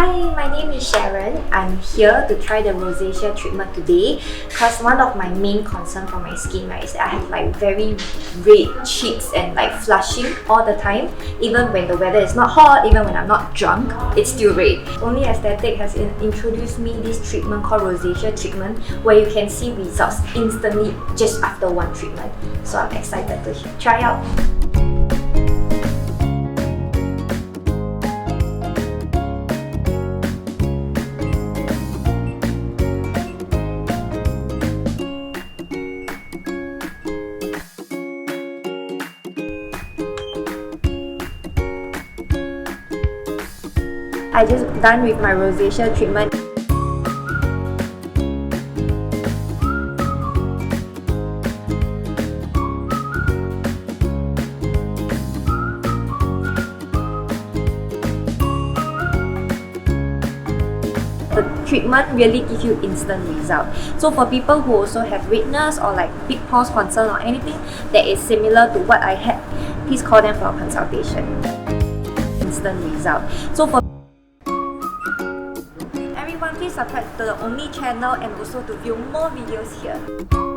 Hi, my name is Sharon. I'm here to try the rosacea treatment today because one of my main concern for my skin, right, is that I have like very red cheeks and like flushing all the time. Even when the weather is not hot, even when I'm not drunk, it's still red. Only Aesthetic has introduced me this treatment called rosacea treatment where you can see results instantly just after one treatment. So I'm excited to try out. I just done with my rosacea treatment. The treatment really gives you instant result. So for people who also have redness or like big pores concern or anything that is similar to what I had, please call them for a consultation. Instant result. So for everyone, please subscribe to the Only channel and also to view more videos here.